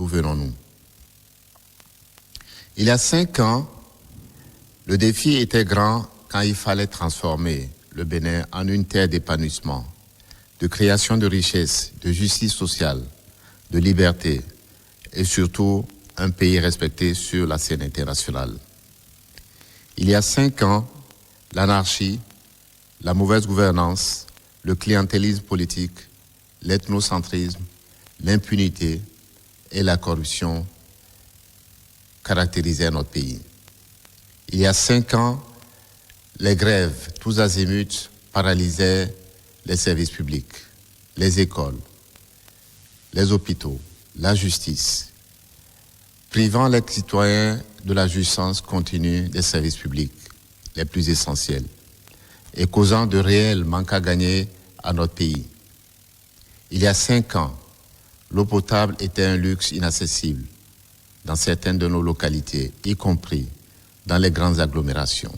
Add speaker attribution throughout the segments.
Speaker 1: d'où venons-nous. Il y a 5 ans, le défi était grand quand il fallait transformer le Bénin en une terre d'épanouissement, de création de richesses, de justice sociale, de liberté et surtout un pays respecté sur la scène internationale. Il y a 5 ans, l'anarchie, la mauvaise gouvernance, le clientélisme politique, l'ethnocentrisme, l'impunité et la corruption caractérisaient notre pays. Il y a 5 ans, les grèves, tous azimuts, paralysaient les services publics, les écoles, les hôpitaux, la justice, privant les citoyens de la jouissance continue des services publics les plus essentiels et causant de réels manques à gagner à notre pays. Il y a 5 ans, l'eau potable était un luxe inaccessible dans certaines de nos localités, y compris dans les grandes agglomérations.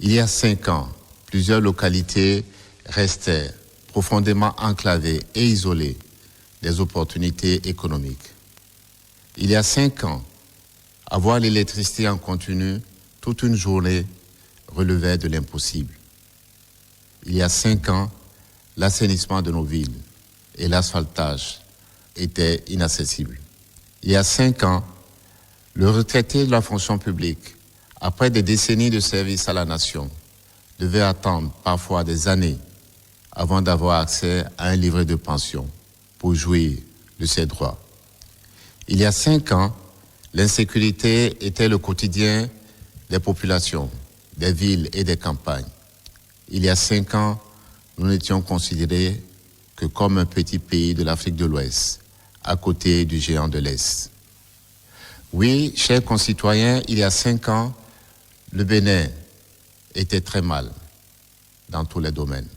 Speaker 1: Il y a 5 ans, plusieurs localités restaient profondément enclavées et isolées des opportunités économiques. Il y a 5 ans, avoir l'électricité en continu toute une journée relevait de l'impossible. Il y a 5 ans, l'assainissement de nos villes et l'asphaltage étaient inaccessibles. Il y a 5 ans, le retraité de la fonction publique, après des décennies de service à la nation, devait attendre parfois des années avant d'avoir accès à un livret de pension pour jouir de ses droits. Il y a 5 ans, l'insécurité était le quotidien des populations, des villes et des campagnes. Il y a 5 ans, nous n'étions considérés que comme un petit pays de l'Afrique de l'Ouest, à côté du géant de l'Est. Oui, chers concitoyens, il y a 5 ans, le Bénin était très mal dans tous les domaines.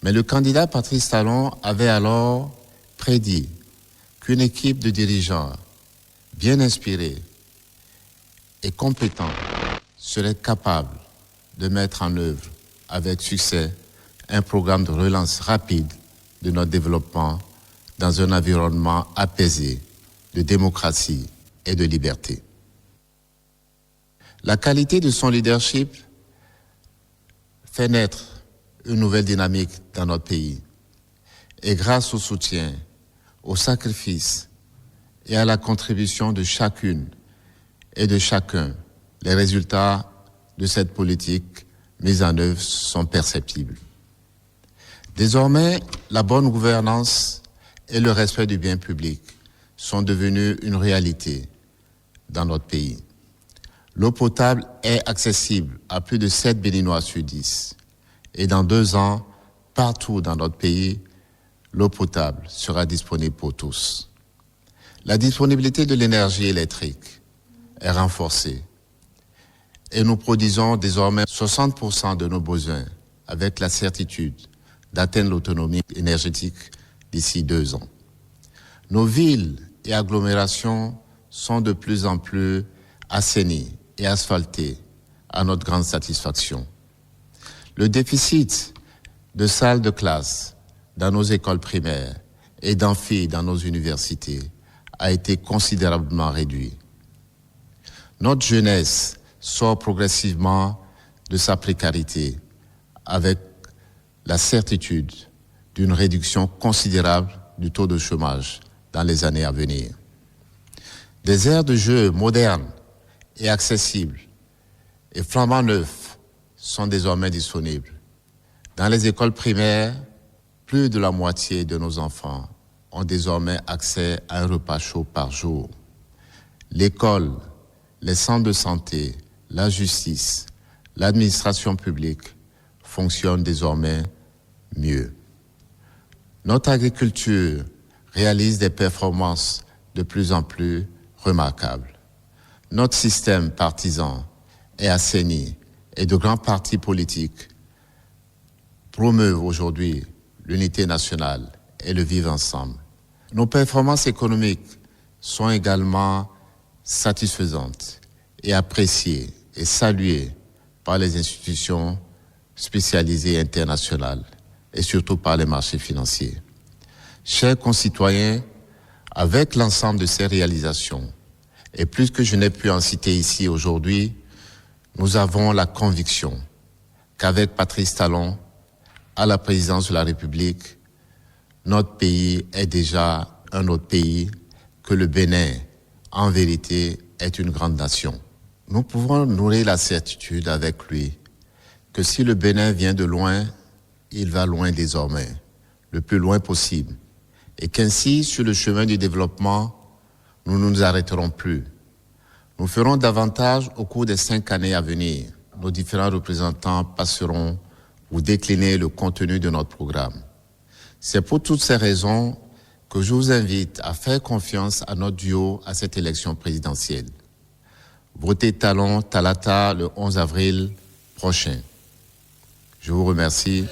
Speaker 1: Mais le candidat Patrice Talon avait alors prédit qu'une équipe de dirigeants bien inspirés et compétents serait capable de mettre en œuvre avec succès un programme de relance rapide de notre développement dans un environnement apaisé de démocratie et de liberté. La qualité de son leadership fait naître une nouvelle dynamique dans notre pays. Et grâce au soutien, au sacrifice et à la contribution de chacune et de chacun, les résultats de cette politique mise en œuvre sont perceptibles. Désormais, la bonne gouvernance et le respect du bien public sont devenus une réalité dans notre pays. L'eau potable est accessible à plus de 7 Béninois sur 10. Et dans 2 ans, partout dans notre pays, l'eau potable sera disponible pour tous. La disponibilité de l'énergie électrique est renforcée et nous produisons désormais 60% de nos besoins avec la certitude d'atteindre l'autonomie énergétique d'ici 2 ans. Nos villes et agglomérations sont de plus en plus assainies et asphaltées à notre grande satisfaction. Le déficit de salles de classe dans nos écoles primaires et d'amphis dans nos universités a été considérablement réduit. Notre jeunesse sort progressivement de sa précarité avec la certitude d'une réduction considérable du taux de chômage dans les années à venir. Des aires de jeu modernes et accessibles et flambant neufs sont désormais disponibles. Dans les écoles primaires, plus de la moitié de nos enfants ont désormais accès à un repas chaud par jour. L'école, les centres de santé, la justice, l'administration publique fonctionnent désormais mieux. Notre agriculture réalise des performances de plus en plus remarquables. Notre système partisan est assaini et de grands partis politiques promeuvent aujourd'hui l'unité nationale et le vivre ensemble. Nos performances économiques sont également satisfaisantes et appréciées et saluées par les institutions spécialisées internationales et surtout par les marchés financiers. Chers concitoyens, Avec l'ensemble de ces réalisations, et plus que je n'ai pu en citer ici aujourd'hui, nous avons la conviction qu'avec Patrice Talon, à la présidence de la République, notre pays est déjà un autre pays, que le Bénin, en vérité, est une grande nation. Nous pouvons nourrir la certitude avec lui que si le Bénin vient de loin, il va loin désormais, le plus loin possible, et qu'ainsi, sur le chemin du développement, nous ne nous arrêterons plus. Nous ferons davantage au cours des 5 années à venir. Nos différents représentants passeront pour décliner le contenu de notre programme. C'est pour toutes ces raisons que je vous invite à faire confiance à notre duo à cette élection présidentielle. Votez Talon Talata le 11 avril prochain. Je vous remercie.